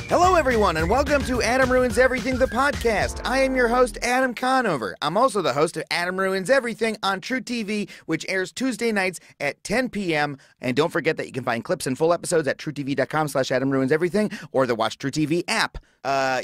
Hello, everyone, and welcome to Adam Ruins Everything, the podcast. I am your host, Adam Conover. I'm also the host of Adam Ruins Everything on True TV, which airs Tuesday nights at 10 p.m. And don't forget that you can find clips and full episodes at truetv.com/AdamRuinsEverything or the Watch True TV app.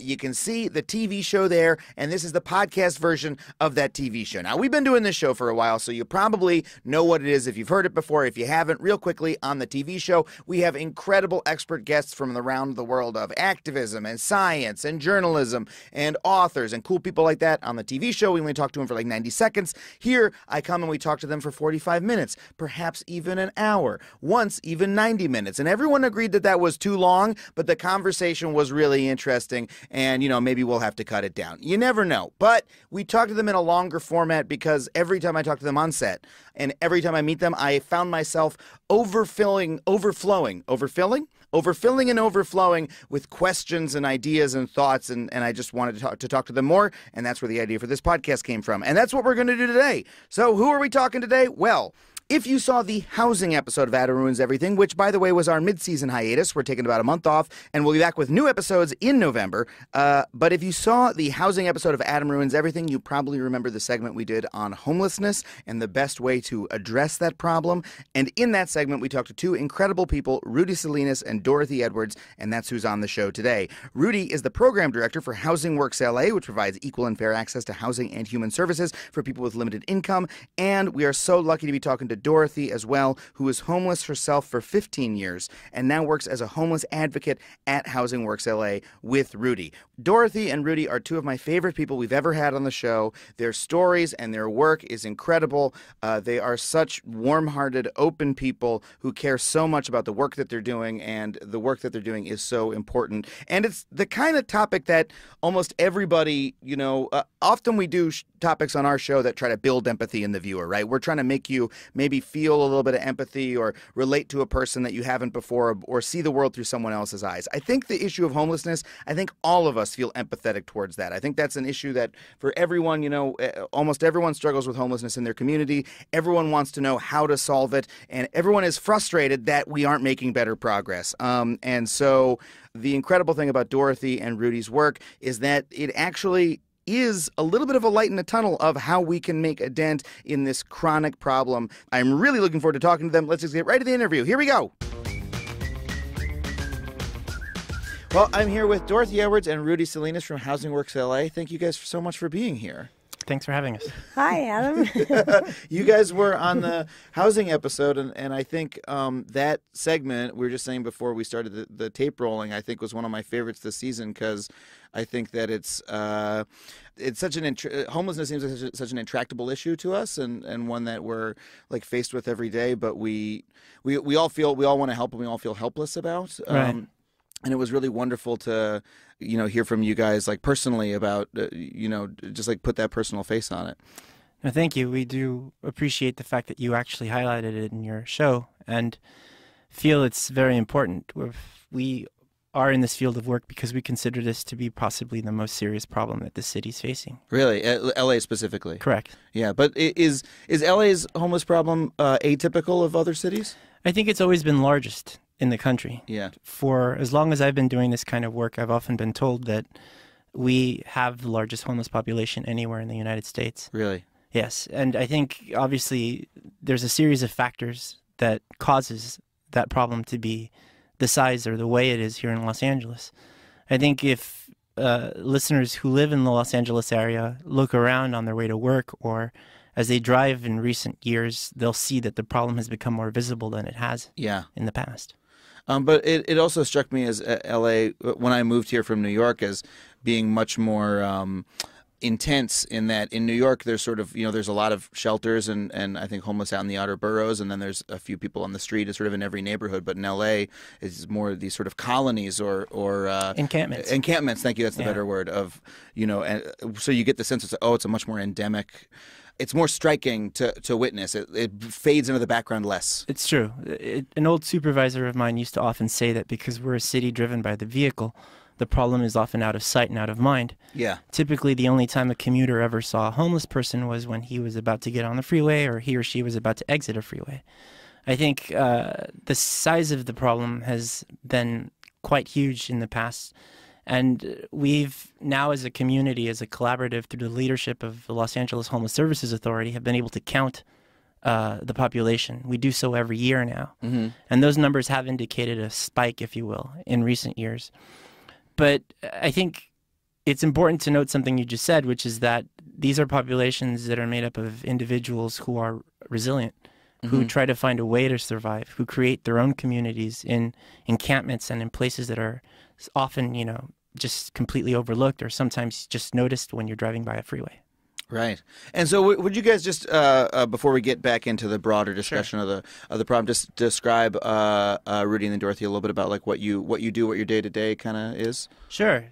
You can see the TV show there, and this is the podcast version of that TV show. Now, we've been doing this show for a while, so you probably know what it is if you've heard it before. If you haven't, real quickly, on the TV show, we have incredible expert guests from around the world of activism and science and journalism and authors and cool people like that. On the TV show, we only talk to them for like 90 seconds. Here, I come and we talk to them for 45 minutes, perhaps even an hour, once even 90 minutes. And everyone agreed that that was too long, but the conversation was really interesting. And, maybe we'll have to cut it down. You never know. But we talk to them in a longer format because every time I talk to them on set and every time I meet them, I found myself overfilling and overflowing with questions and ideas and thoughts, and I just wanted to talk to them more, and that's where the idea for this podcast came from. And that's what we're going to do today. So who are we talking today? Well, if you saw the housing episode of Adam Ruins Everything, which, by the way, was our mid-season hiatus, we're taking about a month off, and we'll be back with new episodes in November. But if you saw the housing episode of Adam Ruins Everything, you probably remember the segment we did on homelessness and the best way to address that problem. And in that segment, we talked to two incredible people, Rudy Salinas and Dorothy Edwards, and that's who's on the show today. Rudy is the program director for Housing Works LA, which provides equal and fair access to housing and human services for people with limited income. And we are so lucky to be talking to Dorothy as well, who was homeless herself for 15 years and now works as a homeless advocate at Housing Works LA with Rudy. Dorothy and Rudy are two of my favorite people we've ever had on the show. Their stories and their work is incredible. They are such warm-hearted, open people who care so much about the work that they're doing, and the work that they're doing is so important. And it's the kind of topic that almost everybody, often we do topics on our show that try to build empathy in the viewer, right? We're trying to make you maybe feel a little bit of empathy or relate to a person that you haven't before, or see the world through someone else's eyes. I think the issue of homelessness, I think all of us feel empathetic towards that. I think that's an issue that for everyone, almost everyone struggles with homelessness in their community. Everyone wants to know how to solve it, and everyone is frustrated that we aren't making better progress. And so the incredible thing about Dorothy and Rudy's work is that it actually is a little bit of a light in the tunnel of how we can make a dent in this chronic problem. I'm really looking forward to talking to them. Let's just get right to the interview. Here we go. Well, I'm here with Dorothy Edwards and Rudy Salinas from Housing Works LA. Thank you guys so much for being here. Thanks for having us. Hi, Adam. You guys were on the housing episode, and I think that segment, we were just saying before we started the tape rolling, I think was one of my favorites this season, because I think that it's such an homelessness seems like such an intractable issue to us, and one that we're like faced with every day, but we all want to help, and we all feel helpless about. Right. And it was really wonderful to, hear from you guys, like personally about, just like put that personal face on it. No, thank you. We do appreciate the fact that you actually highlighted it in your show and feel it's very important. We are in this field of work because we consider this to be possibly the most serious problem that the city's facing. Really? LA specifically? Correct. Yeah, but is LA's homeless problem atypical of other cities? I think it's always been largest in the country. Yeah. For as long as I've been doing this kind of work, I've often been told that we have the largest homeless population anywhere in the United States. Really? Yes. And I think, obviously, there's a series of factors that causes that problem to be the size or the way it is here in Los Angeles. I think if listeners who live in the Los Angeles area look around on their way to work or as they drive in recent years, they'll see that the problem has become more visible than it has in the past. But it also struck me as LA, when I moved here from New York, as being much more intense in that in New York there's sort of, there's a lot of shelters and I think homeless out in the outer boroughs, and then there's a few people on the street sort of in every neighborhood. But in LA it's more these sort of colonies or encampments. Encampments, thank you, that's the better word, of, and so you get the sense of, it's a much more endemic. It's more striking to witness. It fades into the background less. It's true. An old supervisor of mine used to often say that because we're a city driven by the vehicle, the problem is often out of sight and out of mind. Yeah. Typically, the only time a commuter ever saw a homeless person was when he was about to get on the freeway or he or she was about to exit a freeway. I think the size of the problem has then quite huge in the past. And we've now, as a community, as a collaborative, through the leadership of the Los Angeles Homeless Services Authority, have been able to count the population. We do so every year now. And those numbers have indicated a spike, if you will, in recent years. But I think it's important to note something you just said, which is that these are populations that are made up of individuals who are resilient, who try to find a way to survive, who create their own communities in encampments and in places that are often, you know, just completely overlooked or sometimes just noticed when you're driving by a freeway. Right. And so would you guys just, before we get back into the broader discussion of the problem, just describe Rudy and then Dorothy a little bit about like what you do, what your day-to-day kind of is? Sure.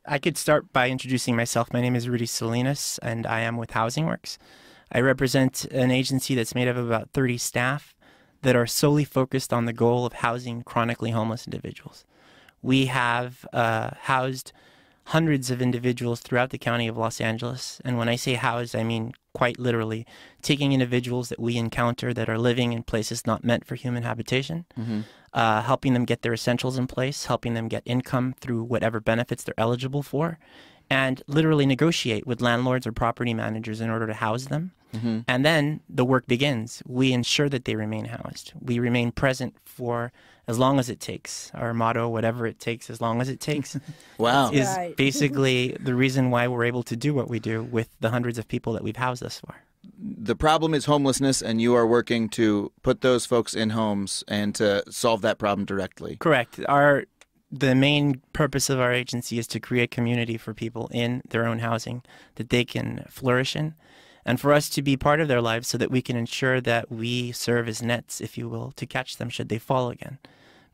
I could start by introducing myself. My name is Rudy Salinas, and I am with Housing Works. I represent an agency that's made up of about 30 staff that are solely focused on the goal of housing chronically homeless individuals. We have housed hundreds of individuals throughout the county of Los Angeles. And when I say housed, I mean quite literally taking individuals that we encounter that are living in places not meant for human habitation, helping them get their essentials in place, helping them get income through whatever benefits they're eligible for, and literally negotiate with landlords or property managers in order to house them. And then the work begins. We ensure that they remain housed. We remain present for as long as it takes. Our motto, whatever it takes, as long as it takes, Wow. is basically the reason why we're able to do what we do with the hundreds of people that we've housed thus far. The problem is homelessness, and you are working to put those folks in homes and to solve that problem directly. Correct. The main purpose of our agency is to create community for people in their own housing that they can flourish in, and for us to be part of their lives so that we can ensure that we serve as nets, if you will, to catch them should they fall again.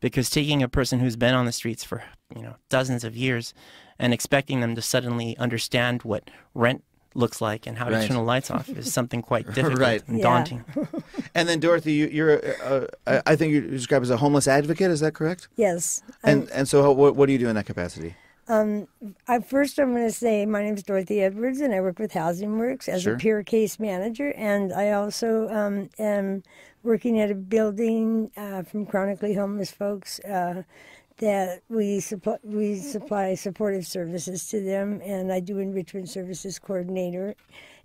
Because taking a person who's been on the streets for, you know, dozens of years and expecting them to suddenly understand what rent looks like and how to turn the lights off is something quite difficult and daunting. And then Dorothy, you're I think you describe as a homeless advocate. Is that correct? Yes. And so what do you do in that capacity? I'm going to say my name is Dorothy Edwards, and I work with Housing Works as a peer case manager, and I also am working at a building from chronically homeless folks that we supply supportive services to them, and I do enrichment services coordinator.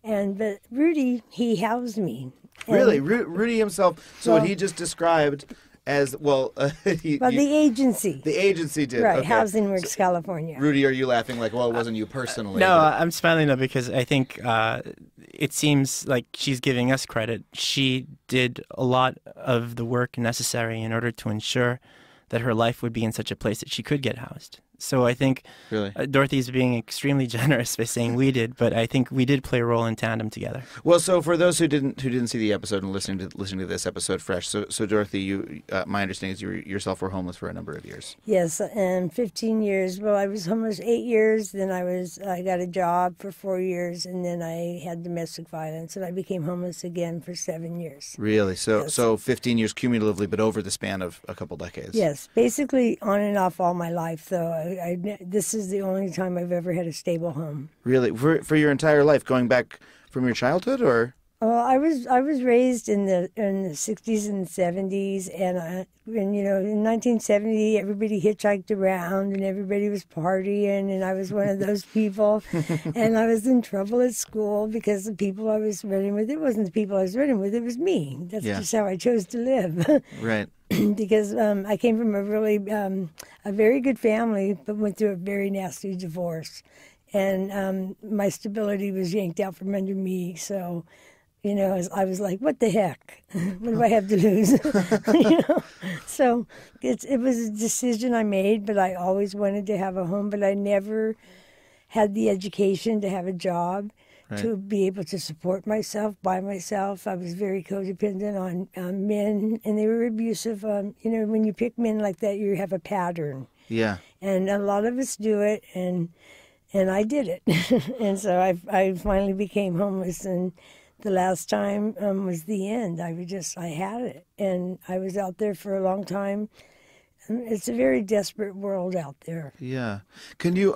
But Rudy, he housed me. Really, Rudy himself. So what he just described. As well, the agency. The agency did. Right, okay. Housing Works California. Rudy, are you laughing like, well, it wasn't you personally? No, I'm smiling though because I think it seems like she's giving us credit. She did a lot of the work necessary in order to ensure that her life would be in such a place that she could get housed. So I think Dorothy's being extremely generous by saying we did, but I think we did play a role in tandem together. Well, so for those who didn't see the episode and listening to this episode fresh, so Dorothy, you my understanding is you yourself were homeless for a number of years. Yes, and 15 years. Well, I was homeless 8 years. Then I got a job for 4 years, and then I had domestic violence, and I became homeless again for 7 years. Really? So 15 years cumulatively, but over the span of a couple decades. Yes, basically on and off all my life, though. This is the only time I've ever had a stable home. Really, for your entire life, going back from your childhood, or? Well, I was raised in the 60s and 70s, and you know, in 1970 everybody hitchhiked around and everybody was partying, and I was one of those people. And I was in trouble at school because the people I was running with, it wasn't the people I was running with, it was me. That's just how I chose to live. Right. Because I came from a really a very good family, but went through a very nasty divorce, and my stability was yanked out from under me. So, you know, I was like, "What the heck? What do I have to lose?" You know. So it was a decision I made, but I always wanted to have a home, but I never had the education to have a job. Right. To be able to support myself by myself. I was very codependent on men, and they were abusive. You know, when you pick men like that, you have a pattern. Yeah. And a lot of us do it, and I did it. And so I finally became homeless, and the last time was the end. I had it, and I was out there for a long time. It's a very desperate world out there. Yeah. Can you?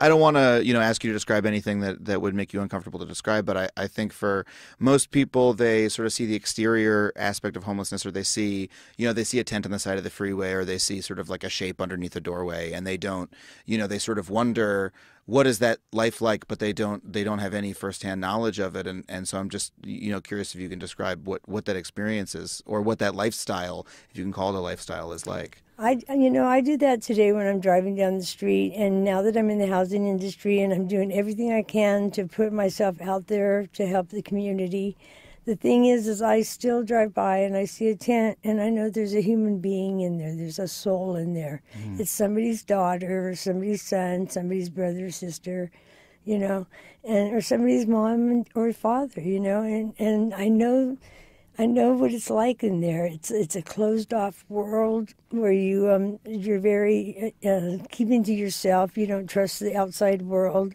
I don't want to, ask you to describe anything that would make you uncomfortable to describe, but I think for most people, they sort of see the exterior aspect of homelessness, or they see a tent on the side of the freeway, or they see sort of like a shape underneath a doorway, and they don't, they sort of wonder, what is that life like? But they don't have any firsthand knowledge of it, and so I'm just curious if you can describe what that experience is, or what that lifestyle, if you can call it a lifestyle, is like. I do that today when I'm driving down the street, and now that I'm in the housing industry and I'm doing everything I can to put myself out there to help the community. The thing is I still drive by and I see a tent and I know there's a human being in there. There's a soul in there. Mm. It's somebody's daughter, somebody's son, somebody's brother or sister, or somebody's mom or father, and I know what it's like in there. It's a closed off world where you're very keeping to yourself. You don't trust the outside world,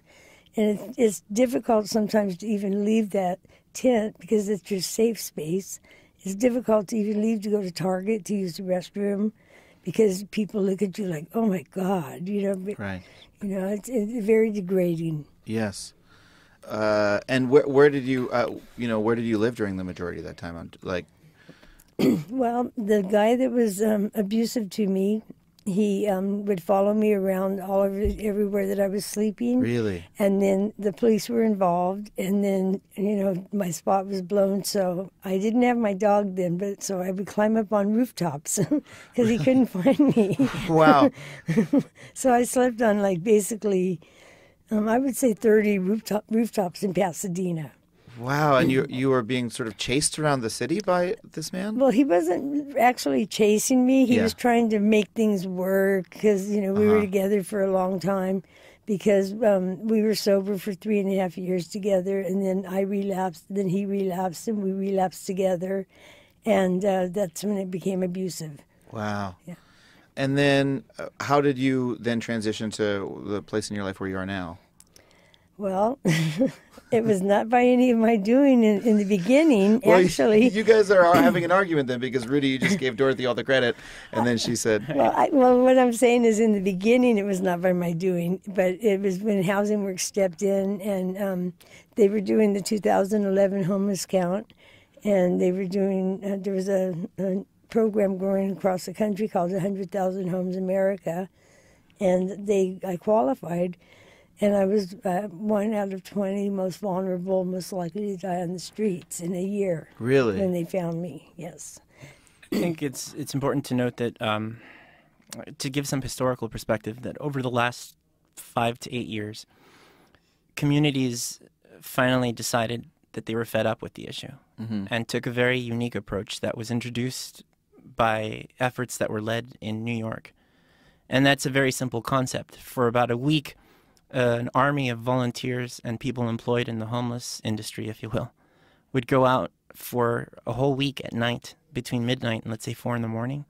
and it's difficult sometimes to even leave that tent because it's your safe space. It's difficult to even leave to go to Target to use the restroom because people look at you like, oh my God, Right. It's very degrading. Yes. And where did you live during the majority of that time? Well, the guy that was abusive to me, he would follow me around everywhere that I was sleeping. Really? And then the police were involved, and then my spot was blown, so I didn't have my dog then, but so I would climb up on rooftops because he couldn't find me. Wow. So I slept on basically. I would say 30 rooftops in Pasadena. Wow, and you were being sort of chased around the city by this man? Well, he wasn't actually chasing me. He was trying to make things work because, we were together for a long time because we were sober for 3.5 years together, and then I relapsed, then he relapsed, and we relapsed together, and that's when it became abusive. Wow. Yeah. And then how did you then transition to the place in your life where you are now? Well, it was not by any of my doing in the beginning, well, actually. You guys are having an argument then because Rudy just gave Dorothy all the credit, and then she said... Well, what I'm saying is in the beginning it was not by my doing, but it was when Housing Works stepped in, and they were doing the 2011 homeless count, and they were doing... there was a program going across the country called 100,000 Homes America, and I qualified, and I was 1 out of 20 most vulnerable, most likely to die on the streets in a year. Really? When they found me, yes. I think it's important to note that to give some historical perspective, that over the last 5 to 8 years, communities finally decided that they were fed up with the issue and took a very unique approach that was introduced by efforts that were led in New York. And that's a very simple concept. For about a week, an army of volunteers and people employed in the homeless industry, if you will, would go out for a whole week at night between midnight and let's say 4 in the morning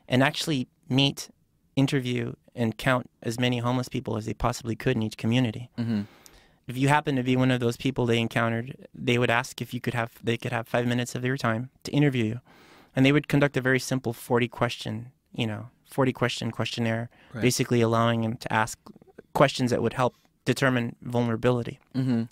and actually meet, interview, and count as many homeless people as they possibly could in each community. Mm-hmm. If you happen to be one of those people they encountered, they would ask if they could have 5 minutes of their time to interview you. And they would conduct a very simple 40-question questionnaire, right, basically allowing them to ask questions that would help determine vulnerability. Mm-hmm.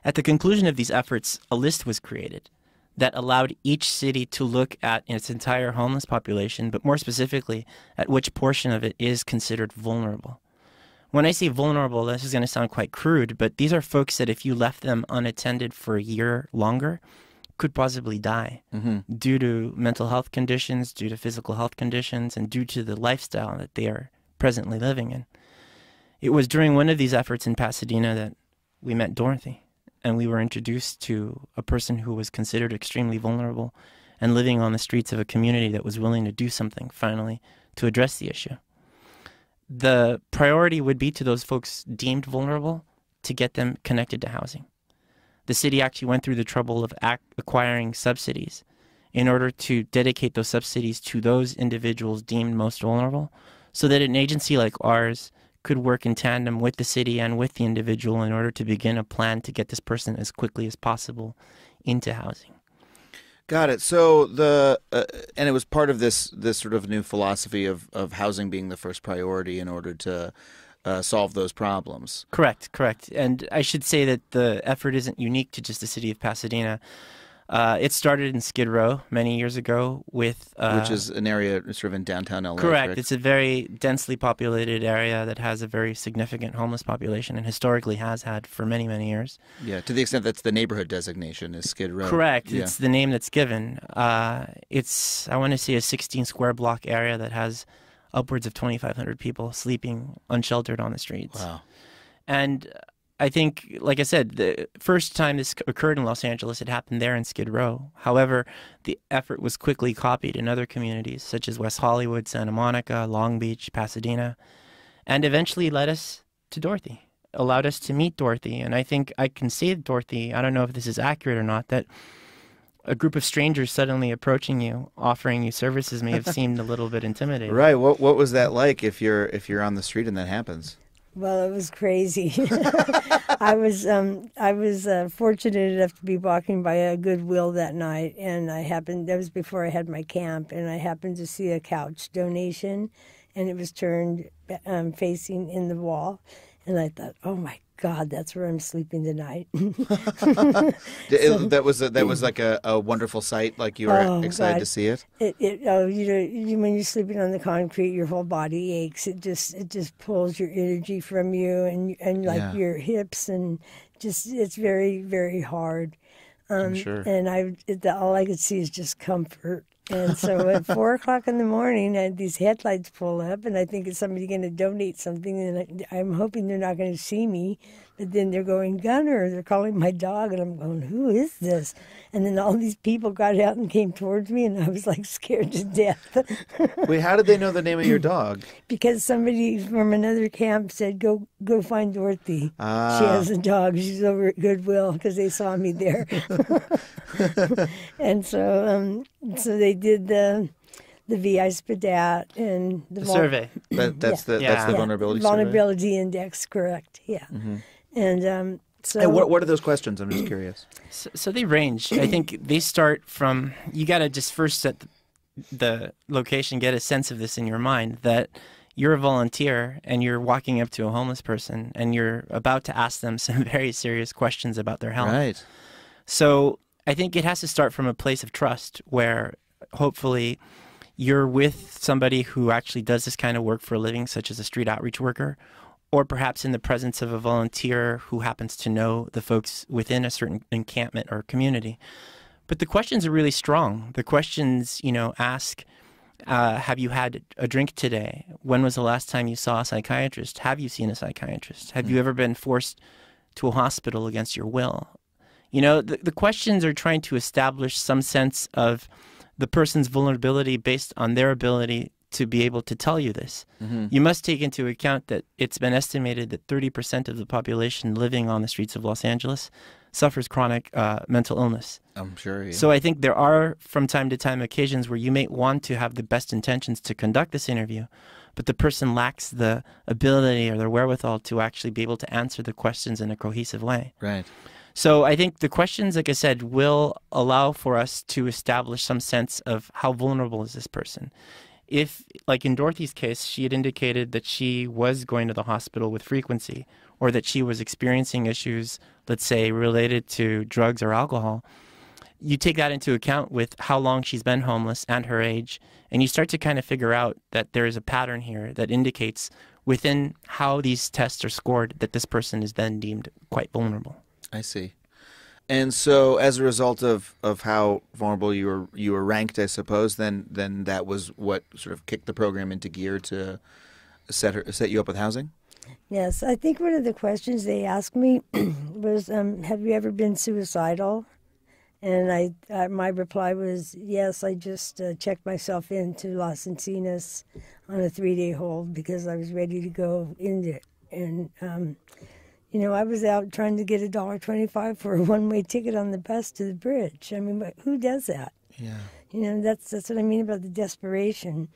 At the conclusion of these efforts, a list was created that allowed each city to look at its entire homeless population, but more specifically, at which portion of it is considered vulnerable. When I say vulnerable, this is going to sound quite crude, but these are folks that if you left them unattended for a year longer, could possibly die due to mental health conditions, due to physical health conditions, and due to the lifestyle that they are presently living in. It was during one of these efforts in Pasadena that we met Dorothy, and we were introduced to a person who was considered extremely vulnerable and living on the streets of a community that was willing to do something, finally, to address the issue. The priority would be to those folks deemed vulnerable to get them connected to housing. The city actually went through the trouble of acquiring subsidies in order to dedicate those subsidies to those individuals deemed most vulnerable, so that an agency like ours could work in tandem with the city and with the individual in order to begin a plan to get this person as quickly as possible into housing. Got it. So and it was part of this sort of new philosophy of housing being the first priority in order to solve those problems. Correct, correct. And I should say that the effort isn't unique to just the city of Pasadena. It started in Skid Row many years ago with... which is an area sort of in downtown LA. Correct. It's a very densely populated area that has a very significant homeless population and historically has had for many, many years. Yeah, to the extent that's the neighborhood designation is Skid Row. Correct. Yeah. It's the name that's given. It's, I want to say, a 16-square block area that has upwards of 2,500 people sleeping unsheltered on the streets. Wow. And I think, like I said, the first time this occurred in Los Angeles, it happened there in Skid Row. However, the effort was quickly copied in other communities, such as West Hollywood, Santa Monica, Long Beach, Pasadena, and eventually led us to Dorothy, allowed us to meet Dorothy. And I think I can say to Dorothy, I don't know if this is accurate or not, that a group of strangers suddenly approaching you, offering you services may have seemed a little bit intimidating. Right. What was that like if you're on the street and that happens? Well, it was crazy. I was fortunate enough to be walking by a Goodwill that night, and that was before I had my camp, and I happened to see a couch donation, and it was turned facing in the wall, and I thought, oh my God, that's where I'm sleeping tonight. That was like a wonderful sight. Like you were excited God. to see it. When you're sleeping on the concrete, your whole body aches. It just pulls your energy from you and like your hips, and it's very, very hard. I'm sure. And all I could see is just comfort. And so at 4 o'clock in the morning, I had these headlights pull up, and I think it's somebody going to donate something, and I'm hoping they're not going to see me. But then they're going, Gunner, they're calling my dog, and I'm going, who is this? And then all these people got out and came towards me, and I was like scared to death. Wait, how did they know the name of your dog? Because somebody from another camp said, go find Dorothy. Ah. She has a dog. She's over at Goodwill, because they saw me there. And so they did the VI SPDAT and the survey. That's the vulnerability survey? Vulnerability index, correct, yeah. Mm-hmm. And so... And what are those questions? I'm just curious. So they range. I think they start from, you got to just first set the location, get a sense of this in your mind, that you're a volunteer and you're walking up to a homeless person and you're about to ask them some very serious questions about their health. Right. So I think it has to start from a place of trust where hopefully you're with somebody who actually does this kind of work for a living, such as a street outreach worker, or perhaps in the presence of a volunteer who happens to know the folks within a certain encampment or community. But the questions are really strong. The questions, ask, have you had a drink today? When was the last time you saw a psychiatrist? Have you seen a psychiatrist? Have you ever been forced to a hospital against your will? The questions are trying to establish some sense of the person's vulnerability based on their ability to be able to tell you this. Mm-hmm. You must take into account that it's been estimated that 30% of the population living on the streets of Los Angeles suffers chronic mental illness. I'm sure, yeah. So I think there are, from time to time, occasions where you may want to have the best intentions to conduct this interview, but the person lacks the ability or the wherewithal to actually be able to answer the questions in a cohesive way. Right. So I think the questions, like I said, will allow for us to establish some sense of how vulnerable is this person. If, like in Dorothy's case, she had indicated that she was going to the hospital with frequency, or that she was experiencing issues, let's say, related to drugs or alcohol, you take that into account with how long she's been homeless and her age, and you start to kind of figure out that there is a pattern here that indicates within how these tests are scored that this person is then deemed quite vulnerable. I see. And so, as a result of how vulnerable you were ranked, I suppose, then that was what sort of kicked the program into gear to set you up with housing? Yes, I think one of the questions they asked me was, have you ever been suicidal? And my reply was, yes, I just checked myself into Los Salinas on a 3-day hold because I was ready to go into it. And, I was out trying to get $1.25 for a one-way ticket on the bus to the bridge. I mean, who does that? Yeah. That's what I mean about the desperation.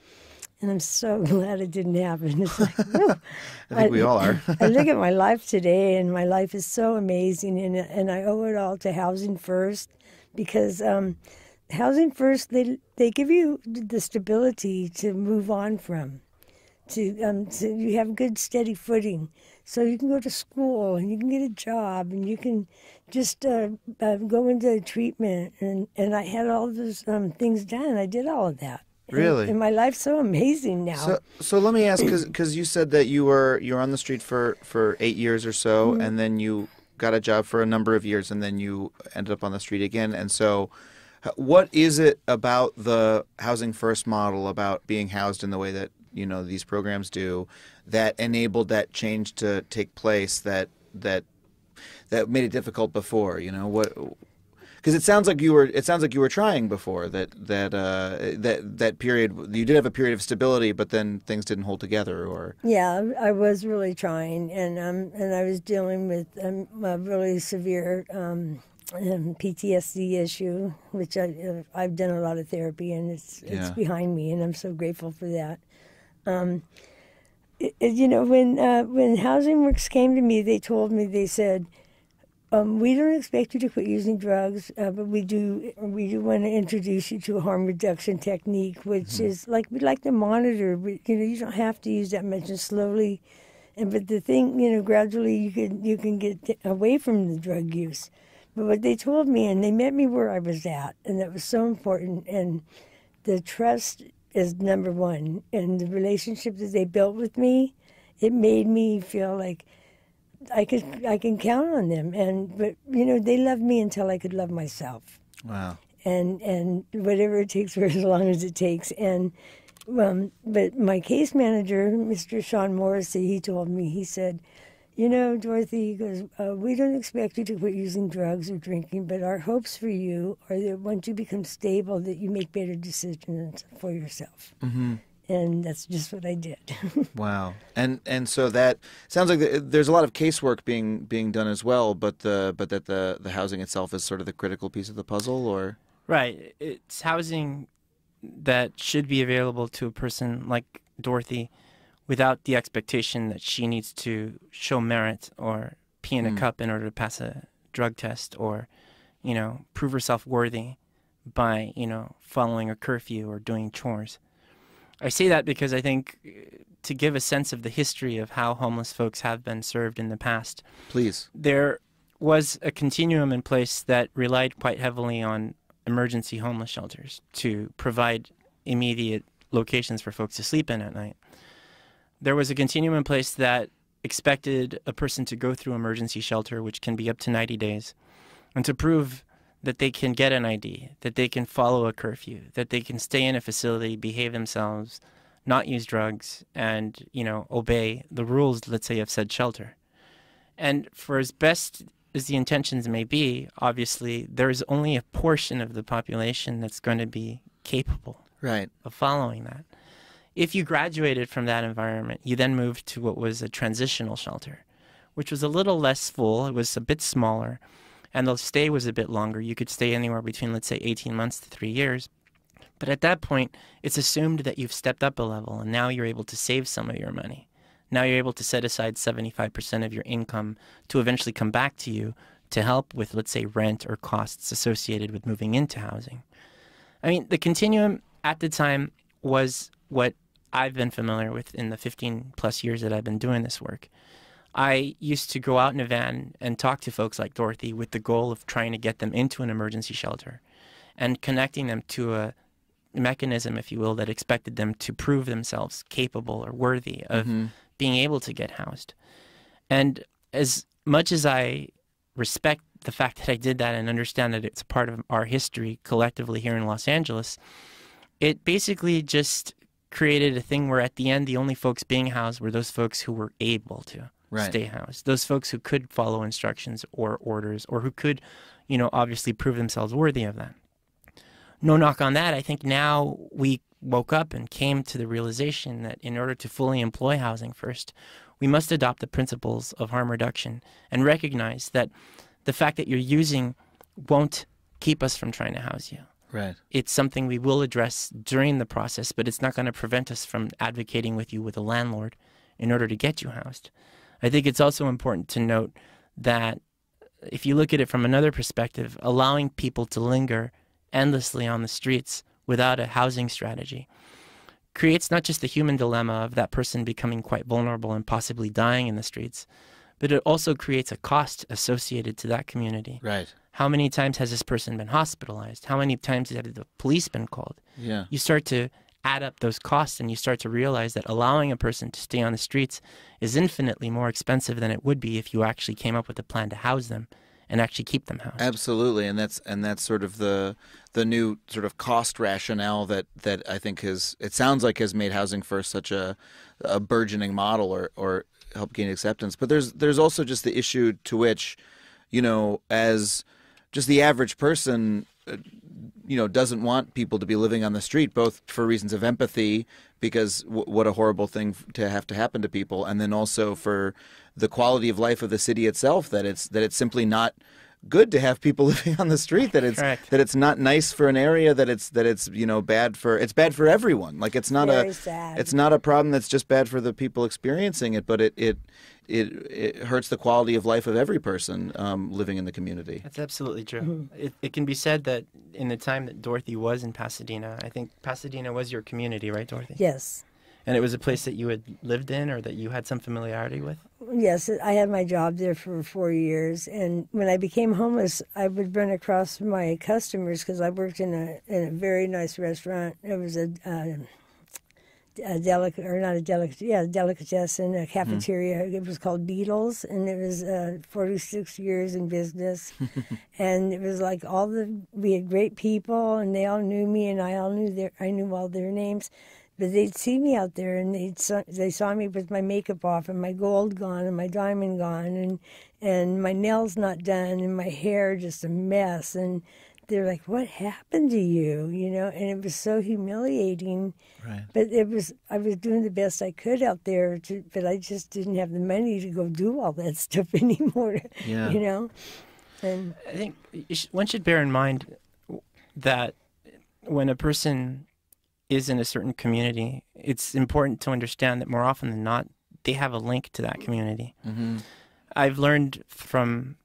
And I'm so glad it didn't happen. It's like, whew. I think we all are. I look at my life today, and my life is so amazing, and I owe it all to Housing First, because Housing First, they give you the stability to move on from, to you have good steady footing, so you can go to school and you can get a job and you can just go into treatment. And I had all those things done. I did all of that. Really? And my life's so amazing now. So let me ask, because you said that you were on the street for 8 years or so, and then you got a job for a number of years, and then you ended up on the street again. And so, what is it about the Housing First model, about being housed in the way that these programs do, that enabled that change to take place? That made it difficult before. What? Because it sounds like you were trying before that period. You did have a period of stability, but then things didn't hold together. Or yeah, I was really trying, and I was dealing with a really severe PTSD issue, which I've done a lot of therapy, and it's behind me, and I'm so grateful for that. When Housing Works came to me, they said, we don't expect you to quit using drugs, but we do want to introduce you to a harm reduction technique, which is like we'd like to monitor. But, you don't have to use that much, and slowly, but the thing, gradually you can get away from the drug use. But what they told me, and they met me where I was at, and that was so important. And the trust is number one, and the relationship that they built with me, it made me feel like I can count on them, but they loved me until I could love myself. Wow. And whatever it takes for as long as it takes. And but my case manager, Mr. Sean Morrissey, he told me, he said, Dorothy, he goes, we don't expect you to quit using drugs or drinking, but our hopes for you are that once you become stable, that you make better decisions for yourself. Mm-hmm. And that's just what I did. Wow. And so that sounds like there's a lot of casework being done as well, but that the housing itself is sort of the critical piece of the puzzle, or? Right. It's housing that should be available to a person like Dorothy without the expectation that she needs to show merit or pee in a cup in order to pass a drug test, or, prove herself worthy by, following a curfew or doing chores. I say that because I think to give a sense of the history of how homeless folks have been served in the past. Please. There was a continuum in place that relied quite heavily on emergency homeless shelters to provide immediate locations for folks to sleep in at night. There was a continuum in place that expected a person to go through emergency shelter, which can be up to 90 days, and to prove that they can get an ID, that they can follow a curfew, that they can stay in a facility, behave themselves, not use drugs, and, obey the rules, let's say, of said shelter. And for as best as the intentions may be, obviously, there is only a portion of the population that's going to be capable of following that. If you graduated from that environment, you then moved to what was a transitional shelter, which was a little less full. It was a bit smaller, and the stay was a bit longer. You could stay anywhere between, let's say, 18 months to 3 years. But at that point, it's assumed that you've stepped up a level, and now you're able to save some of your money. Now you're able to set aside 75% of your income to eventually come back to you to help with, let's say, rent or costs associated with moving into housing. I mean, the continuum at the time was what I've been familiar with in the 15-plus years that I've been doing this work. I used to go out in a van and talk to folks like Dorothy with the goal of trying to get them into an emergency shelter and connecting them to a mechanism, if you will, that expected them to prove themselves capable or worthy of being able to get housed. And as much as I respect the fact that I did that and understand that it's a part of our history collectively here in Los Angeles, it basically just created a thing where at the end the only folks being housed were those folks who were able to stay housed, those folks who could follow instructions or orders, or who could, obviously prove themselves worthy of that. No knock on that. I think now we woke up and came to the realization that in order to fully employ Housing First, we must adopt the principles of harm reduction and recognize that the fact that you're using won't keep us from trying to house you. Right. It's something we will address during the process, but it's not going to prevent us from advocating with you with a landlord in order to get you housed. I think it's also important to note that if you look at it from another perspective, allowing people to linger endlessly on the streets without a housing strategy creates not just the human dilemma of that person becoming quite vulnerable and possibly dying in the streets, but it also creates a cost associated to that community. Right. How many times has this person been hospitalized? How many times have the police been called? Yeah. You start to add up those costs, and you start to realize that allowing a person to stay on the streets is infinitely more expensive than it would be if you actually came up with a plan to house them and actually keep them housed. Absolutely, and that's sort of the new sort of cost rationale that I think it sounds like has made Housing First such a burgeoning model or help gain acceptance. But there's also just the issue to which, as just the average person, doesn't want people to be living on the street, both for reasons of empathy, because what a horrible thing to have to happen to people, and then also for the quality of life of the city itself, that it's simply not good to have people living on the street, that it's not nice for an area, that it's bad for everyone. Like it's not a problem that's just bad for the people experiencing it, but it hurts the quality of life of every person living in the community. That's absolutely true. It can be said that in the time that Dorothy was in Pasadena, I think Pasadena was your community, right, Dorothy? Yes. And it was a place that you had lived in or that you had some familiarity with? Yes, I had my job there for 4 years, and when I became homeless, I would run across my customers because I worked in a very nice restaurant. It was a delicatessen, a cafeteria. It was called Beatles, and it was 46 years in business. And it was like we had great people, and they all knew me, and I knew all their names. But they'd see me out there, and they saw me with my makeup off and my gold gone and my diamond gone and my nails not done and my hair just a mess. And they're like, "What happened to you?" And it was so humiliating. Right. But I was doing the best I could out there, but I just didn't have the money to go do all that stuff anymore. Yeah. And I think one should bear in mind that when a person is in a certain community, it's important to understand that more often than not, they have a link to that community. Mm-hmm. I've learned from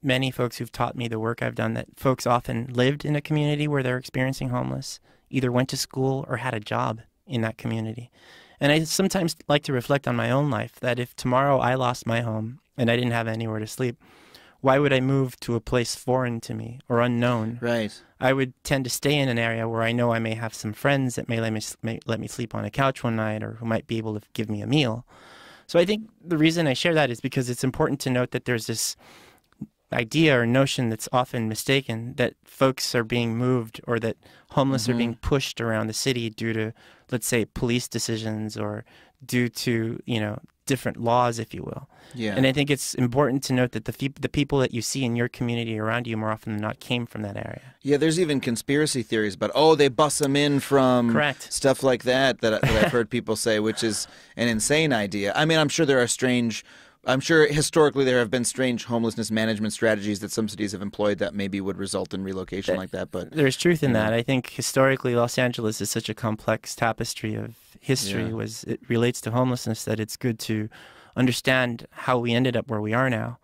many folks who've taught me the work I've done that folks often lived in a community where they're experiencing homeless, either went to school or had a job in that community. And I sometimes like to reflect on my own life, that if tomorrow I lost my home and I didn't have anywhere to sleep, why would I move to a place foreign to me or unknown? Right. I would tend to stay in an area where I know I may have some friends that may let me sleep on a couch one night, or who might be able to give me a meal. So I think the reason I share that is because it's important to note that there's this idea or notion that's often mistaken that folks are being moved, or that homeless are being pushed around the city due to, let's say, police decisions, or due to, different laws, if you will. Yeah. And I think it's important to note that the people that you see in your community around you more often than not came from that area. Yeah, there's even conspiracy theories about, they bus them in from Correct. Stuff like that I've heard people say, which is an insane idea. I mean, I'm sure historically there have been strange homelessness management strategies that some cities have employed that maybe would result in relocation like that. But there's truth in that. I think historically Los Angeles is such a complex tapestry of history. Yeah. It relates to homelessness, that it's good to understand how we ended up where we are now.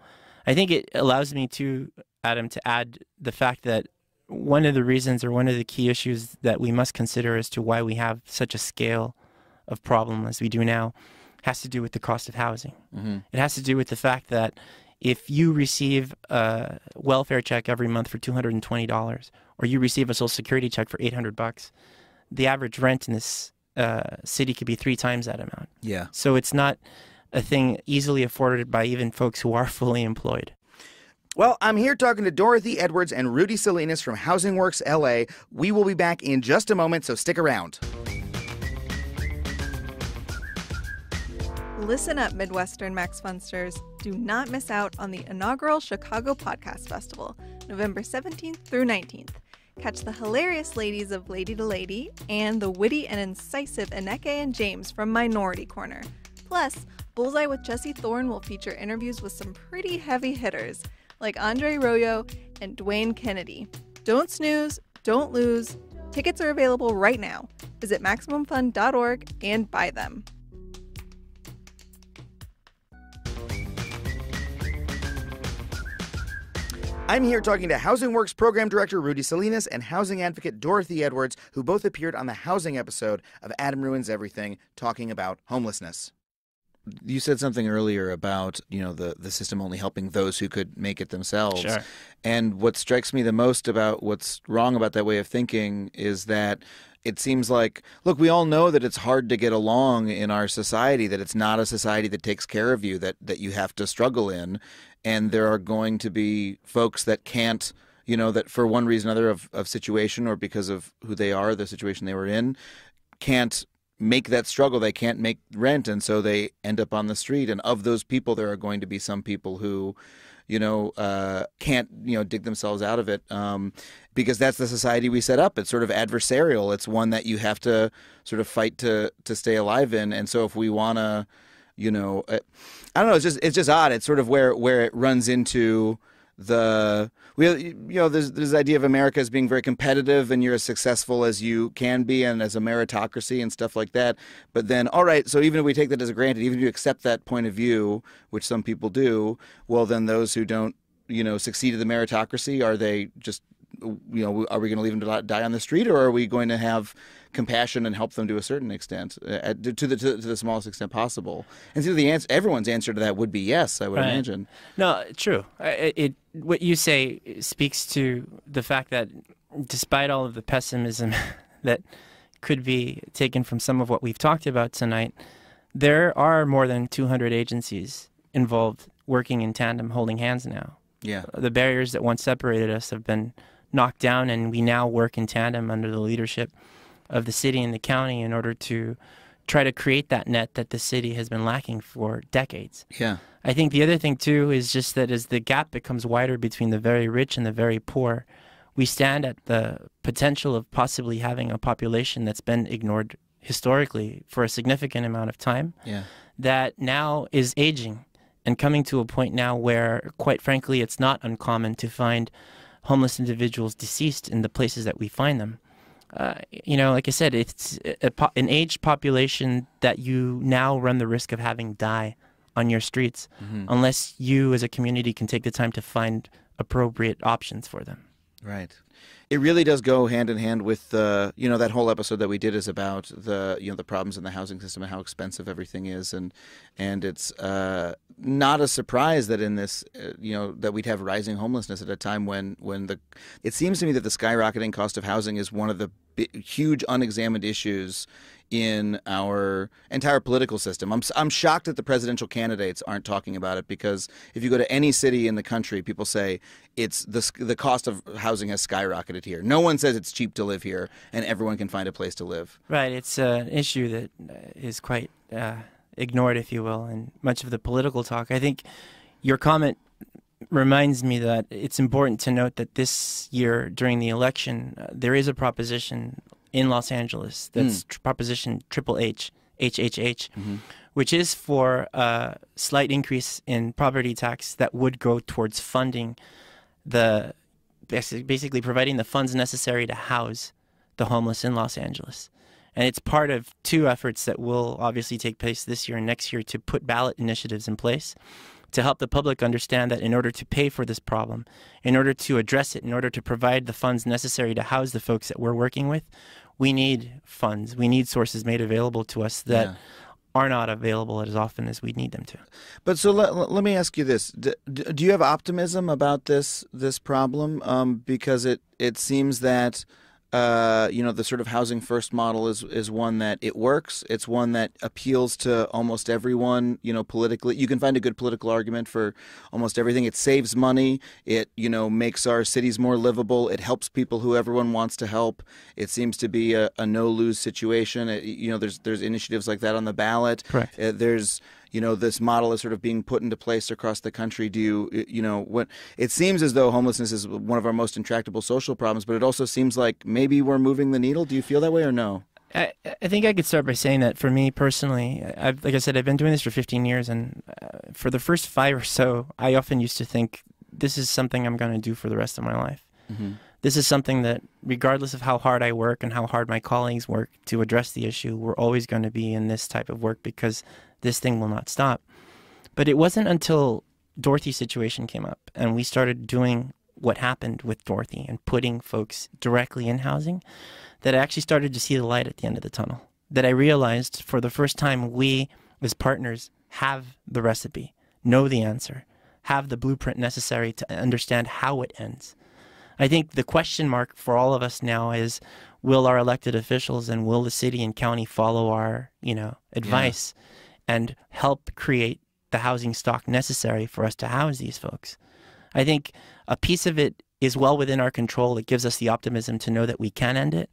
I think it allows me to, Adam, to add the fact that one of the reasons, or one of the key issues that we must consider as to why we have such a scale of problem as we do now, has to do with the cost of housing. Mm-hmm. It has to do with the fact that if you receive a welfare check every month for $220, or you receive a Social Security check for $800, the average rent in this city could be 3 times that amount. Yeah. So it's not a thing easily afforded by even folks who are fully employed. Well, I'm here talking to Dorothy Edwards and Rudy Salinas from Housing Works LA. We will be back in just a moment, so stick around. Listen up, Midwestern Max Funsters. Do not miss out on the inaugural Chicago Podcast Festival, November 17th through 19th. Catch the hilarious ladies of Lady to Lady and the witty and incisive Eneke and James from Minority Corner. Plus, Bullseye with Jesse Thorne will feature interviews with some pretty heavy hitters, like Andre Royo and Dwayne Kennedy. Don't snooze, don't lose. Tickets are available right now. Visit MaximumFun.org and buy them. I'm here talking to Housing Works Program Director Rudy Salinas and housing advocate Dorothy Edwards, who both appeared on the housing episode of Adam Ruins Everything, talking about homelessness. You said something earlier about, the system only helping those who could make it themselves. Sure. And what strikes me the most about what's wrong about that way of thinking is that it seems like, look, we all know that it's hard to get along in our society, that it's not a society that takes care of you, that you have to struggle in. And there are going to be folks that can't, that for one reason or another of situation or because of who they are, the situation they were in, can't make that struggle. They can't make rent, and so they end up on the street. And of those people, there are going to be some people who, can't, dig themselves out of it because that's the society we set up. It's sort of adversarial. It's one that you have to sort of fight to stay alive in. And so if we want to, I don't know. It's just odd. It's sort of where it runs into there's this idea of America as being very competitive, and you're as successful as you can be, and as a meritocracy and stuff like that. But then, all right, so even if we take that as granted, even if you accept that point of view, which some people do, well, then those who don't, succeed in the meritocracy, are they just, are we going to leave them to die on the street, or are we going to have compassion and help them to a certain extent, to the smallest extent possible? And so everyone's answer to that would be yes, I would imagine. No, true. What you say speaks to the fact that despite all of the pessimism that could be taken from some of what we've talked about tonight, there are more than 200 agencies involved working in tandem, holding hands now. Yeah. The barriers that once separated us have been knocked down, and we now work in tandem under the leadership of the city and the county in order to try to create that net that the city has been lacking for decades. Yeah. I think the other thing, too, is just that as the gap becomes wider between the very rich and the very poor, we stand at the potential of possibly having a population that's been ignored historically for a significant amount of time, that now is aging and coming to a point now where, quite frankly, it's not uncommon to find homeless individuals deceased in the places that we find them. Like I said, it's an aged population that you now run the risk of having die on your streets unless you as a community can take the time to find appropriate options for them. Right. It really does go hand in hand with that whole episode that we did is about the problems in the housing system and how expensive everything is, and it's not a surprise that in this that we'd have rising homelessness at a time when it seems to me that the skyrocketing cost of housing is one of the huge unexamined issues in our entire political system. I'm shocked that the presidential candidates aren't talking about it, because if you go to any city in the country, people say it's the cost of housing has skyrocketed here. No one says it's cheap to live here and everyone can find a place to live. Right. It's an issue that is quite ignored, if you will, in much of the political talk. I think your comment reminds me that it's important to note that this year during the election, there is a proposition in Los Angeles that's Proposition HHH, which is for a slight increase in property tax that would go towards funding basically providing the funds necessary to house the homeless in Los Angeles. And it's part of two efforts that will obviously take place this year and next year to put ballot initiatives in place to help the public understand that in order to pay for this problem, in order to address it, in order to provide the funds necessary to house the folks that we're working with, we need funds. We need sources made available to us that are not available as often as we need them to. But so let me ask you this. Do you have optimism about this problem? Because it seems that the sort of housing first model is one that it works. It's one that appeals to almost everyone, politically. You can find a good political argument for almost everything. It saves money. It, makes our cities more livable. It helps people who everyone wants to help. It seems to be a no-lose situation. There's initiatives like that on the ballot. Correct. There's this model is sort of being put into place across the country. Do what it seems as though homelessness is one of our most intractable social problems, but it also seems like maybe we're moving the needle. Do you feel that way or no? I think I could start by saying that for me personally, like I said, I've been doing this for 15 years, and for the first 5 or so, I often used to think this is something I'm going to do for the rest of my life. This is something that, regardless of how hard I work and how hard my colleagues work to address the issue, we're always going to be in this type of work because this thing will not stop. But it wasn't until Dorothy's situation came up and we started doing what happened with Dorothy and putting folks directly in housing, that I actually started to see the light at the end of the tunnel. That I realized for the first time we, as partners, have the recipe, know the answer, have the blueprint necessary to understand how it ends. I think the question mark for all of us now is, will our elected officials and will the city and county follow our, advice and help create the housing stock necessary for us to house these folks? I think a piece of it is well within our control. It gives us the optimism to know that we can end it.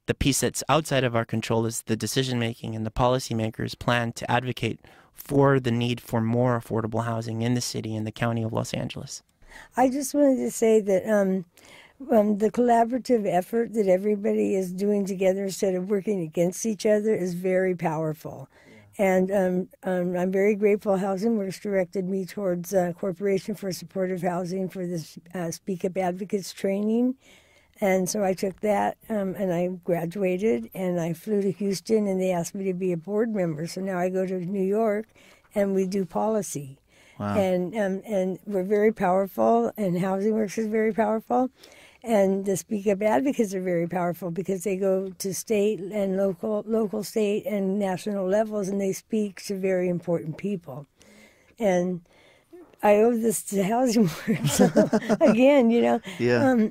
The piece that's outside of our control is the decision-making and the policymakers' plan to advocate for the need for more affordable housing in the city and the county of Los Angeles. I just wanted to say that the collaborative effort that everybody is doing together instead of working against each other is very powerful. And I'm very grateful Housing Works directed me towards Corporation for Supportive Housing for this Speak Up Advocates training. And so I took that and I graduated and I flew to Houston and they asked me to be a board member. So now I go to New York and we do policy. Wow. And we're very powerful, and Housing Works is very powerful. And the Speak Up Advocates are very powerful because they go to state and local, state, and national levels, and they speak to very important people. And I owe this to Housing Works again. Yeah.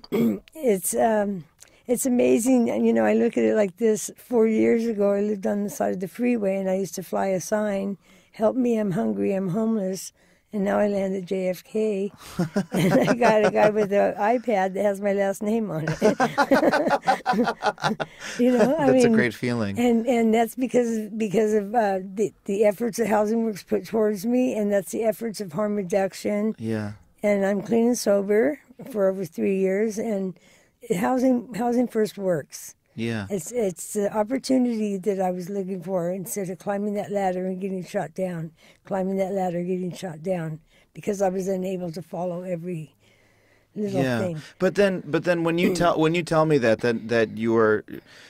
It's amazing. I look at it like this. 4 years ago, I lived on the side of the freeway, and I used to fly a sign, "Help me, I'm hungry, I'm homeless." And now I land at JFK, and I got a guy with an iPad that has my last name on it. That's a great feeling. And that's because of the efforts that Housing Works put towards me, and that's the efforts of harm reduction. Yeah. And I'm clean and sober for over 3 years, and housing first works. Yeah. It's the opportunity that I was looking for instead of climbing that ladder and getting shot down, because I was unable to follow every little thing. But then when you tell me that you are,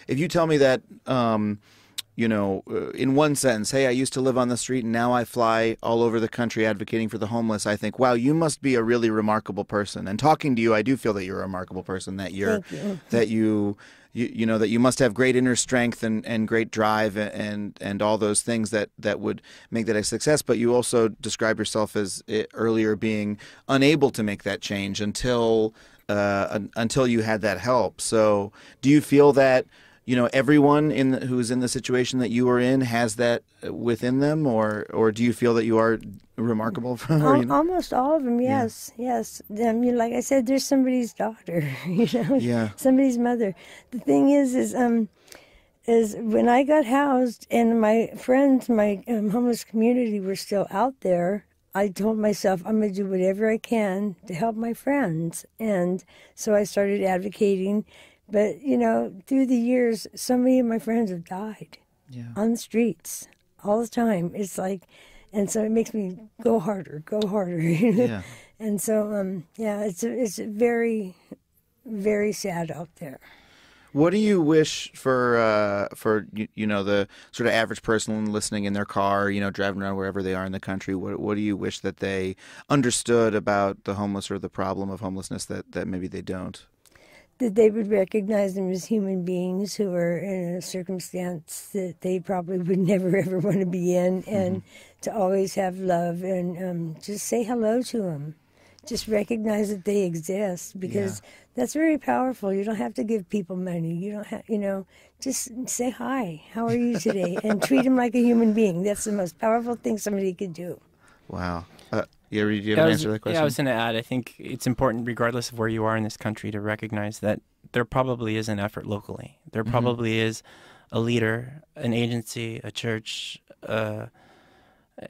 if you tell me that in one sentence, hey, I used to live on the street and now I fly all over the country advocating for the homeless, I think, wow, you must be a really remarkable person. And talking to you, I do feel that you're a remarkable person, that that you must have great inner strength and great drive and all those things that would make that a success. But you also describe yourself as earlier being unable to make that change until you had that help. So do you feel that everyone who's in the situation that you are in has that within them, or do you feel that you are remarkable? Almost all of them, yes, yes. Like I said, there's somebody's daughter, somebody's mother. The thing is when I got housed and my friends, my homeless community were still out there, I told myself I'm going to do whatever I can to help my friends, and so I started advocating. But, through the years, so many of my friends have died on the streets all the time. It's like, and so it makes me go harder. Yeah. And so, it's very, very sad out there. What do you wish for the sort of average person listening in their car, driving around wherever they are in the country? What do you wish that they understood about the homeless or the problem of homelessness that maybe they don't? That they would recognize them as human beings who are in a circumstance that they probably would never, ever want to be in, and to always have love and just say hello to them. Just recognize that they exist, because that's very powerful. You don't have to give people money. You don't have, just say hi. How are you today? And treat them like a human being. That's the most powerful thing somebody could do. Wow. Do you have an answer to that question? Yeah, I was going to add, I think it's important, regardless of where you are in this country, to recognize that there probably is an effort locally. There probably is a leader, an agency, a church,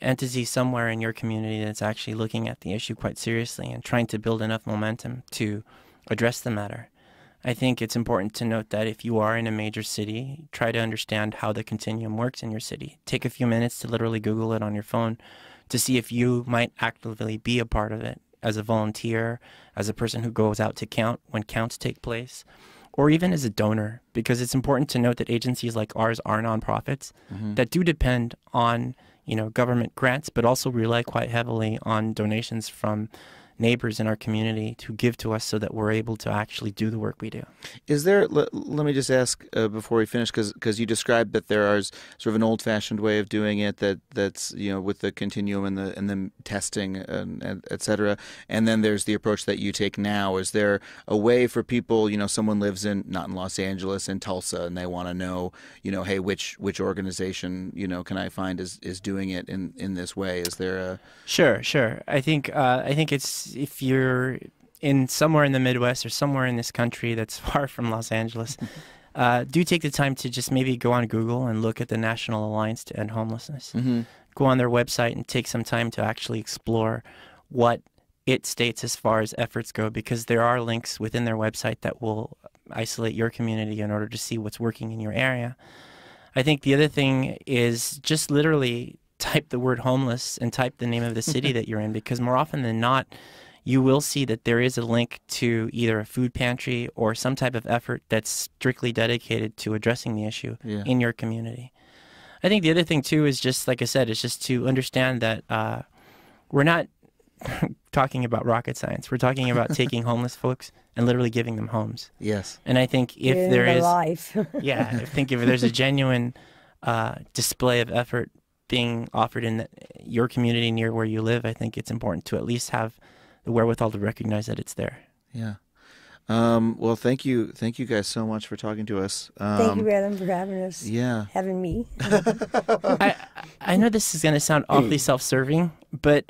entity somewhere in your community that's actually looking at the issue quite seriously and trying to build enough momentum to address the matter. I think it's important to note that if you are in a major city, try to understand how the continuum works in your city. Take a few minutes to literally Google it on your phone to see if you might actively be a part of it as a volunteer, as a person who goes out to count when counts take place, or even as a donor, because it's important to note that agencies like ours are nonprofits that do depend on government grants, but also rely quite heavily on donations from neighbors in our community to give to us so that we're able to actually do the work we do. Is there, let me just ask before we finish, because you described that there is sort of an old-fashioned way of doing it that's, you know, with the continuum and the testing and et cetera, and then there's the approach that you take now. Is there a way for people, you know, someone lives not in Los Angeles, in Tulsa, and they want to know, you know, hey, which organization, you know, can I find is doing it in this way? Is there a... Sure. I think it's, if you're somewhere in the Midwest or somewhere in this country that's far from Los Angeles, do take the time to just maybe go on Google and look at the National Alliance to End Homelessness. Mm-hmm. Go on their website and take some time to actually explore what it states as far as efforts go, because there are links within their website that will isolate your community in order to see what's working in your area. I think the other thing is just literally type the word homeless and type the name of the city that you're in, because more often than not, you will see that there is a link to either a food pantry or some type of effort that's strictly dedicated to addressing the issue in your community. I think the other thing, too, is just, like I said, is just to understand that we're not talking about rocket science. We're talking about taking homeless folks and literally giving them homes. Yes. And I think if In there the is... life. Yeah, I think if there's a genuine display of effort being offered in your community near where you live, I think it's important to at least have the wherewithal to recognize that it's there. Yeah. Well, thank you guys so much for talking to us. Thank you, Adam, for having us. Yeah. Having me. I know this is going to sound awfully self-serving, but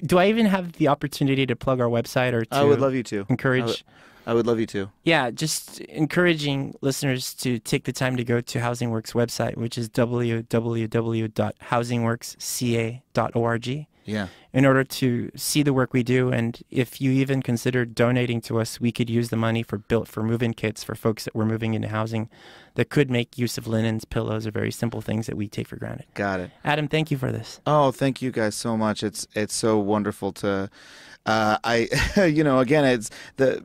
do I even have the opportunity to plug our website or to I would love you to. Encourage? I would love you to. Yeah, just encouraging listeners to take the time to go to Housing Works website, which is www.housingworksca.org. Yeah. In order to see the work we do, and if you even consider donating to us, we could use the money for move-in kits for folks that were moving into housing that could make use of linens, pillows, or very simple things that we take for granted. Got it. Adam, thank you for this. Oh, thank you guys so much. It's so wonderful to... again, it's the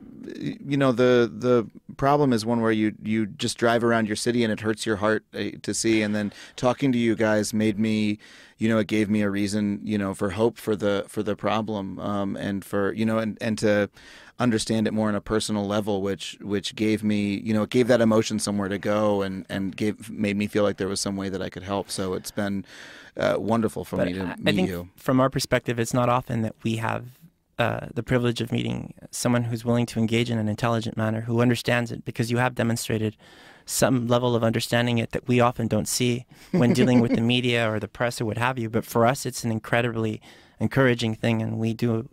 problem is one where you just drive around your city and it hurts your heart to see. And then talking to you guys made me, it gave me a reason, for hope for the problem, and for, and to understand it more on a personal level, which gave me, it gave that emotion somewhere to go and made me feel like there was some way that I could help. So it's been wonderful for me to meet you. From our perspective, it's not often that we have the privilege of meeting someone who's willing to engage in an intelligent manner, who understands it, because you have demonstrated some level of understanding it that we often don't see when dealing with the media or the press or what have you. But for us, it's an incredibly encouraging thing, and we do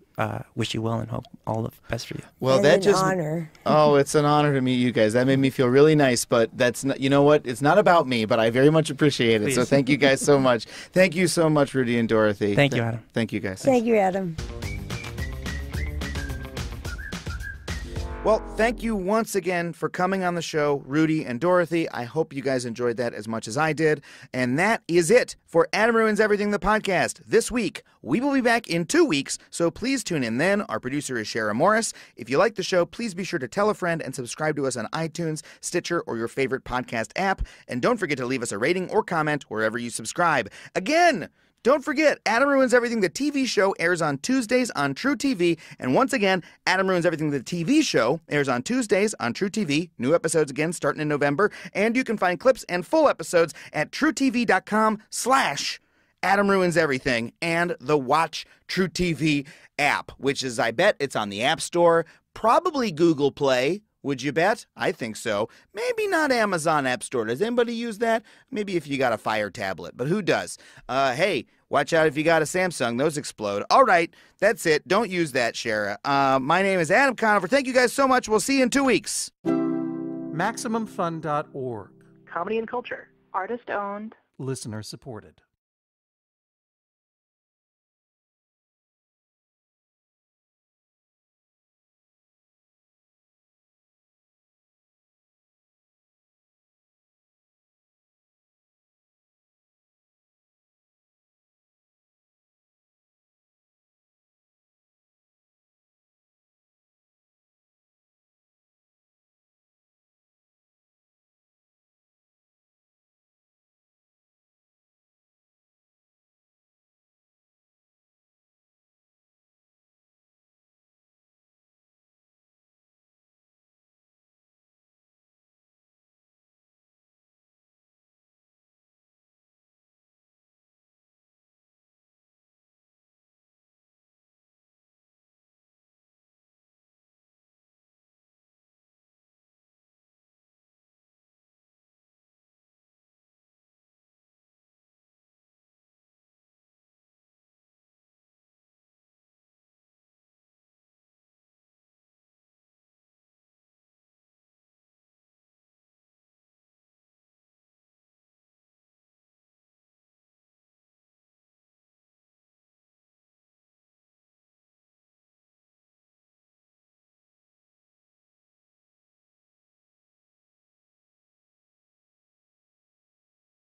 wish you well and hope all the best for you. Well, and that an honor. Oh, it's an honor to meet you guys. That made me feel really nice, but that's not, you know what? It's not about me, but I very much appreciate it. Please. So thank you guys so much. Thank you so much, Rudy and Dorothy. Thank you, Adam. Thank you, guys. Thank you, Adam. Well, thank you once again for coming on the show, Rudy and Dorothy. I hope you guys enjoyed that as much as I did. And that is it for Adam Ruins Everything, the podcast. This week, we will be back in 2 weeks, so please tune in then. Our producer is Shara Morris. If you like the show, please be sure to tell a friend and subscribe to us on iTunes, Stitcher, or your favorite podcast app. And don't forget to leave us a rating or comment wherever you subscribe. Again, don't forget, Adam Ruins Everything, the TV show, airs on Tuesdays on True TV. And once again, Adam Ruins Everything, the TV show, airs on Tuesdays on True TV. New episodes again starting in November. And you can find clips and full episodes at truetv.com/Adam Ruins Everything and the Watch True TV app, which is, I bet, it's on the App Store, probably Google Play. Would you bet? I think so. Maybe not Amazon App Store. Does anybody use that? Maybe if you got a Fire tablet, but who does? Hey, watch out if you got a Samsung. Those explode. All right, that's it. Don't use that, Shara. My name is Adam Conover. Thank you guys so much. We'll see you in 2 weeks. MaximumFun.org. Comedy and culture. Artist owned. Listener supported.